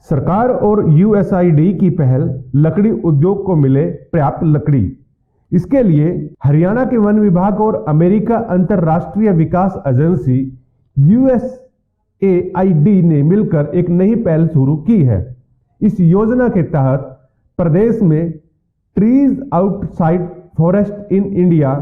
सरकार और यूएसआईडी की पहल, लकड़ी उद्योग को मिले पर्याप्त लकड़ी। इसके लिए हरियाणा के वन विभाग और अमेरिका अंतरराष्ट्रीय विकास एजेंसी यूएसएआईडी ने मिलकर एक नई पहल शुरू की है। इस योजना के तहत प्रदेश में trees outside forest in India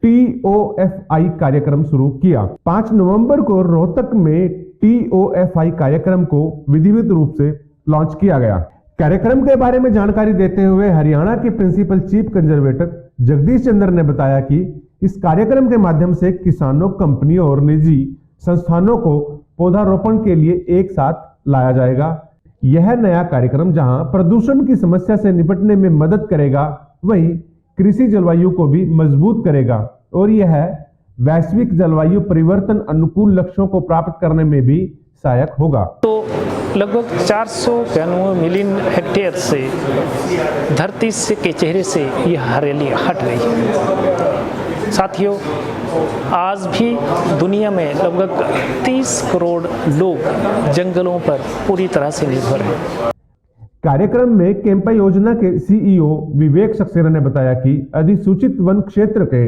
TOFI कार्यक्रम शुरू किया। 5 नवंबर को रोहतक में TOFI कार्यक्रम को विधिवत रूप से लॉन्च किया गया। कार्यक्रम के बारे में जानकारी देते हुए हरियाणा के प्रिंसिपल चीफ कंजर्वेटर जगदीश चंद्र ने बताया कि इस कार्यक्रम के माध्यम से किसानों, कंपनियों और निजी संस्थानों को पौधारोपण के लिए एक साथ लाया जाएगा। यह नया कार्यक्रम जहां प्रदूषण की समस्या से निपटने में मदद करेगा, वहीं कृषि जलवायु को भी मजबूत करेगा और यह वैश्विक जलवायु परिवर्तन अनुकूल लक्ष्यों को प्राप्त करने में भी सहायक होगा। तो लगभग 492 मिलियन हेक्टेयर से धरती से के चेहरे से यह हरियाली हट गई है। साथियों, आज भी दुनिया में लगभग 30 करोड़ लोग जंगलों पर पूरी तरह से निर्भर हैं। कार्यक्रम में कैंपा योजना के CEO विवेक सक्सेना ने बताया कि अधिसूचित वन क्षेत्र के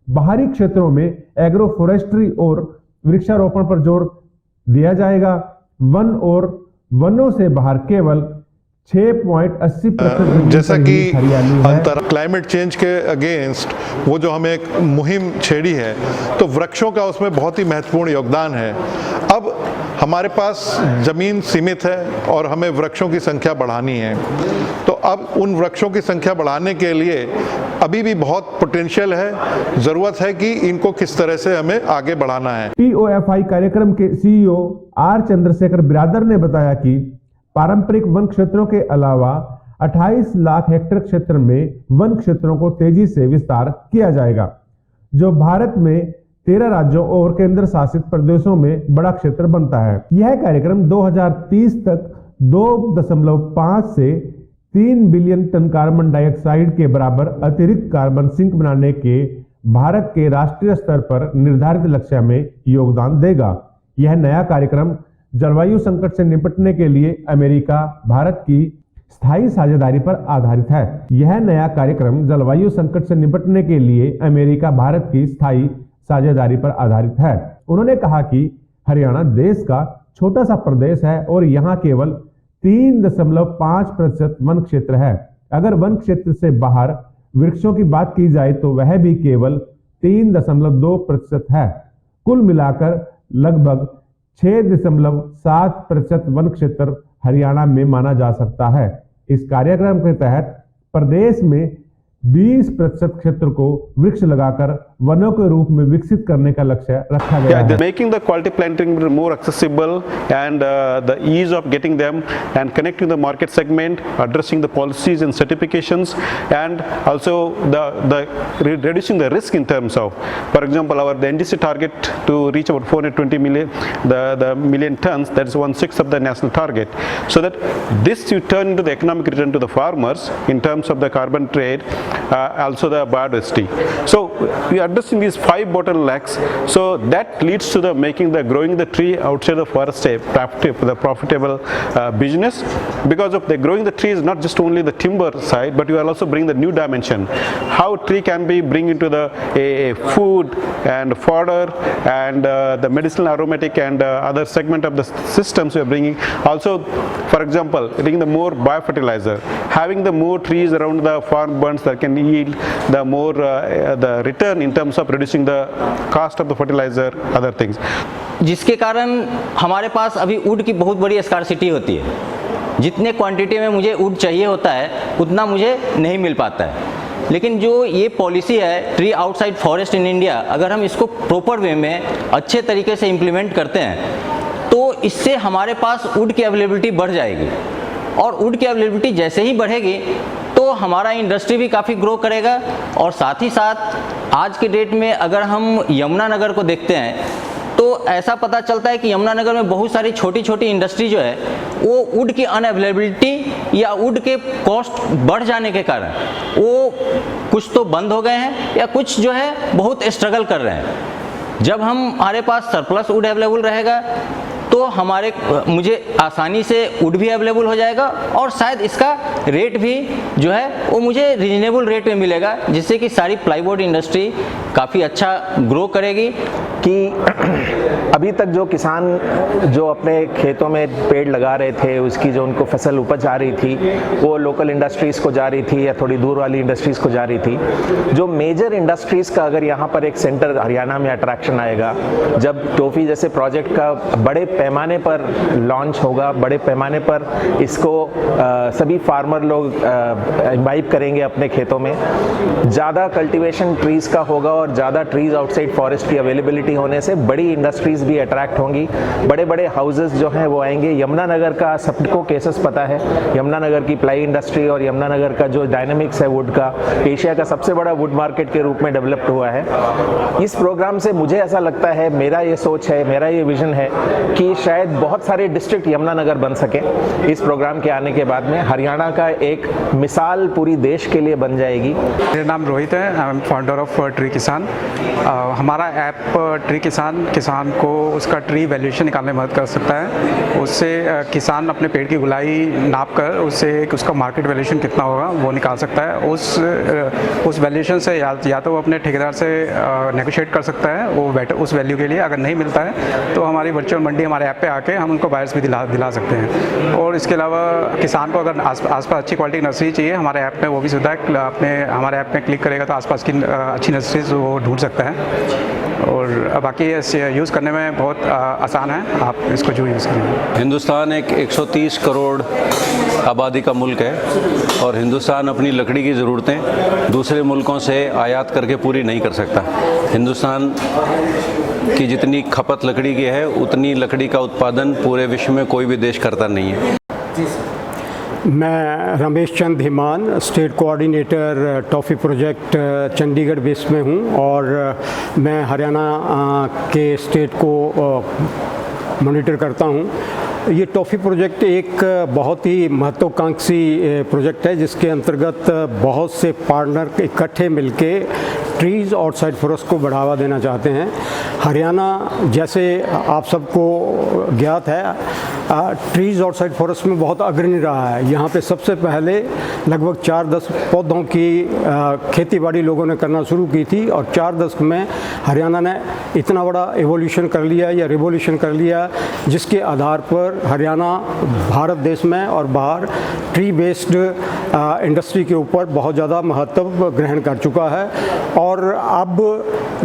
बाहरी क्षेत्रों में एग्रो फॉरेस्ट्री और वृक्षारोपण पर जोर दिया जाएगा। वन और वनों से बाहर केवल 6.80% जैसा कि क्लाइमेट चेंज के अगेंस्ट वो जो हमें एक मुहिम छेड़ी है, तो वृक्षों का उसमें बहुत ही महत्वपूर्ण योगदान है। अब हमारे पास ज़मीन सीमित है और हमें वृक्षों की संख्या बढ़ानी है, तो अब उन वृक्षों की संख्या बढ़ाने के लिए अभी भी बहुत पोटेंशियल है। ज़रूरत है कि इनको किस तरह से हमें आगे बढ़ाना है। TOFI कार्यक्रम के CEO R चंद्रशेखर बिरादर ने बताया कि पारंपरिक वन क्षेत्रों के अलावा 28 लाख हेक्टेयर क्षेत्र में वन क्षेत्रों को तेजी से विस्तार किया जाएगा, जो भारत में 13 राज्यों और केंद्र शासित प्रदेशों में बड़ा क्षेत्र बनता है। यह कार्यक्रम 2030 तक 2.5 से 3 बिलियन टन कार्बन डाइऑक्साइड के बराबर अतिरिक्त कार्बन सिंक बनाने के भारत के राष्ट्रीय स्तर पर निर्धारित लक्ष्य में योगदान देगा। यह नया कार्यक्रम जलवायु संकट से निपटने के लिए अमेरिका भारत की स्थायी साझेदारी पर आधारित है। यह नया कार्यक्रम जलवायु संकट से निपटने के लिए अमेरिका भारत की स्थायी साझेदारी पर आधारित है। उन्होंने कहा कि हरियाणा देश का छोटा सा प्रदेश है और यहाँ केवल 3.5% वन क्षेत्र है। अगर वन क्षेत्र से बाहर वृक्षों की बात की जाए तो वह भी केवल 3.2% है। कुल मिलाकर लगभग 6.7% वन क्षेत्र हरियाणा में माना जा सकता है। इस कार्यक्रम के तहत प्रदेश में 20% क्षेत्र को वृक्ष लगाकर वनों के रूप में विकसित करने का लक्ष्य रखा गया है। Making the quality planting more accessible and the ease of getting them and connecting the market segment, addressing the policies and certifications, and also the reducing the risk in terms of, for example, our the NDC target to reach about 420 million the million tons, that is 1/6 of the national target, so that this you turn into the economic return to the farmers in terms of the carbon trade. Also the biodiversity. So we are addressing these 5 bottlenecks, so that leads to the making the growing the tree outside the forest the profitable business, because of the growing the tree is not just only the timber side, but you are also bring the new dimension, how tree can be bring into the food and fodder and the medicinal aromatic and other segment of the systems we are bringing. Also, for example, bringing the more biofertilizer, having the more trees around the farm burns that can yield the more the return in terms of reducing the cost of the fertilizer, other things. जिसके कारण हमारे पास अभी would की बहुत बड़ी scarcity होती है। जितने क्वांटिटी में मुझे वुड चाहिए होता है उतना मुझे नहीं मिल पाता है। लेकिन जो ये पॉलिसी है tree outside forest in India, अगर हम इसको प्रॉपर वे में अच्छे तरीके से इम्प्लीमेंट करते हैं तो इससे हमारे पास वुड की अवेलेबिलिटी बढ़ जाएगी, और वुड की अवेलेबिलिटी जैसे ही बढ़ेगी तो हमारा इंडस्ट्री भी काफ़ी ग्रो करेगा। और साथ ही साथ आज के डेट में अगर हम यमुनानगर को देखते हैं तो ऐसा पता चलता है कि यमुनानगर में बहुत सारी छोटी छोटी इंडस्ट्री जो है वो वुड की अनअवेलेबिलिटी या वुड के कॉस्ट बढ़ जाने के कारण वो कुछ तो बंद हो गए हैं या कुछ जो है बहुत स्ट्रगल कर रहे हैं। जब हमारे पास सरप्लस वुड अवेलेबल रहेगा तो तो मुझे आसानी से वुड भी अवेलेबल हो जाएगा और शायद इसका रेट भी जो है वो मुझे रीजनेबल रेट में मिलेगा, जिससे कि सारी प्लाईवुड इंडस्ट्री काफ़ी अच्छा ग्रो करेगी। कि अभी तक जो किसान जो अपने खेतों में पेड़ लगा रहे थे, उसकी जो उनको फसल उपज आ रही थी वो लोकल इंडस्ट्रीज़ को जा रही थी या थोड़ी दूर वाली इंडस्ट्रीज़ को जा रही थी। जो मेजर इंडस्ट्रीज़ का अगर यहाँ पर एक सेंटर हरियाणा में अट्रैक्शन आएगा, जब टॉफी जैसे प्रोजेक्ट का बड़े पैमाने पर लॉन्च होगा, बड़े पैमाने पर इसको सभी फार्मर लोग इम्बाइब करेंगे अपने खेतों में, ज़्यादा कल्टीवेशन ट्रीज़ का होगा और ज़्यादा ट्रीज़ आउटसाइड फॉरेस्ट की अवेलेबिलिटी होने से बड़ी इंडस्ट्रीज़ भी अट्रैक्ट होंगी, बड़े बड़े हाउसेस जो हैं वो आएंगे। यमुनानगर का सबको केसेस पता है, यमुनानगर की प्लाई इंडस्ट्री और यमुनानगर का जो डायनामिक्स है वुड का, एशिया का सबसे बड़ा वुड मार्केट के रूप में डेवलप्ड हुआ है। इस प्रोग्राम से मुझे ऐसा लगता है, मेरा ये सोच है, मेरा ये विजन है कि शायद बहुत सारे डिस्ट्रिक्ट यमुनानगर बन सके। इस प्रोग्राम के आने के बाद में हरियाणा का एक मिसाल पूरी देश के लिए बन जाएगी। मेरा नाम रोहित है, I am founder of tree किसान। हमारा ऐप ट्री किसान को उसका ट्री वैल्यूएशन निकालने में मदद कर सकता है। उससे किसान अपने पेड़ की गोलाई नाप कर उससे उसका मार्केट वैल्यूएशन कितना होगा वो निकाल सकता है। उस वैल्यूएशन से या तो वो अपने ठेकेदार से नेगोशिएट कर सकता है वो बेटर उस वैल्यू के लिए। अगर नहीं मिलता है तो हमारी वर्चुअल मंडी हमारे ऐप पे आके हम उनको बायर्स भी दिला सकते हैं। और इसके अलावा किसान को अगर आसपास अच्छी क्वालिटी की नर्सरी चाहिए, हमारे ऐप में वो भी सुविधा है। हमारे ऐप में क्लिक करेगा तो आसपास की अच्छी नर्सरीज वो ढूंढ सकता है। और बाकी इसे यूज़ करने में बहुत आसान है, आप इसको जो यूज़ करेंगे। हिंदुस्तान एक 130 करोड़ आबादी का मुल्क है और हिंदुस्तान अपनी लकड़ी की ज़रूरतें दूसरे मुल्कों से आयात करके पूरी नहीं कर सकता। हिंदुस्तान की जितनी खपत लकड़ी की है उतनी लकड़ी का उत्पादन पूरे विश्व में कोई भी देश करता नहीं है। मैं Ramesh Chand Dhiman, state coordinator TOFI project Chandigarh base में हूँ और मैं हरियाणा के स्टेट को मॉनिटर करता हूँ। ये टॉफ़ी प्रोजेक्ट एक बहुत ही महत्वाकांक्षी प्रोजेक्ट है, जिसके अंतर्गत बहुत से पार्टनर इकट्ठे मिलके ट्रीज़ आउटसाइड फॉरेस्ट को बढ़ावा देना चाहते हैं। हरियाणा जैसे आप सबको ज्ञात है, ट्रीज़ आउटसाइड फॉरेस्ट में बहुत अग्रणी रहा है। यहाँ पे सबसे पहले लगभग 4 दशक पौधों की खेतीबाड़ी लोगों ने करना शुरू की थी और 4 दशक में हरियाणा ने इतना बड़ा एवोल्यूशन कर लिया या रिवोल्यूशन कर लिया, जिसके आधार पर हरियाणा भारत देश में और बाहर ट्री बेस्ड इंडस्ट्री के ऊपर बहुत ज़्यादा महत्व ग्रहण कर चुका है। और अब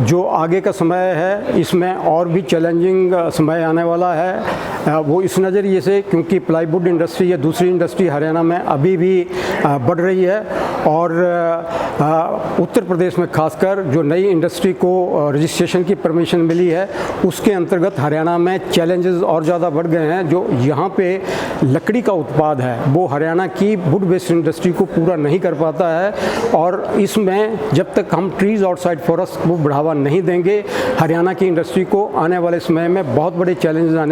जो आगे का समय है इसमें और भी चैलेंजिंग समय आने वाला है, वो इस नज़रिए से क्योंकि प्लाईवुड इंडस्ट्री या दूसरी इंडस्ट्री हरियाणा में अभी भी बढ़ रही है और उत्तर प्रदेश में खासकर जो नई इंडस्ट्री को रजिस्ट्रेशन की परमिशन मिली है उसके अंतर्गत हरियाणा में चैलेंजेस और ज़्यादा बढ़ गए हैं। जो यहाँ पे लकड़ी का उत्पाद है वो हरियाणा की वुड बेस्ड इंडस्ट्री को पूरा नहीं कर पाता है और इसमें जब तक हम ट्रीज़ आउटसाइड फॉरेस्ट को बढ़ावा नहीं देंगे, हरियाणा की इंडस्ट्री को आने वाले समय में बहुत बड़े चैलेंजेस आने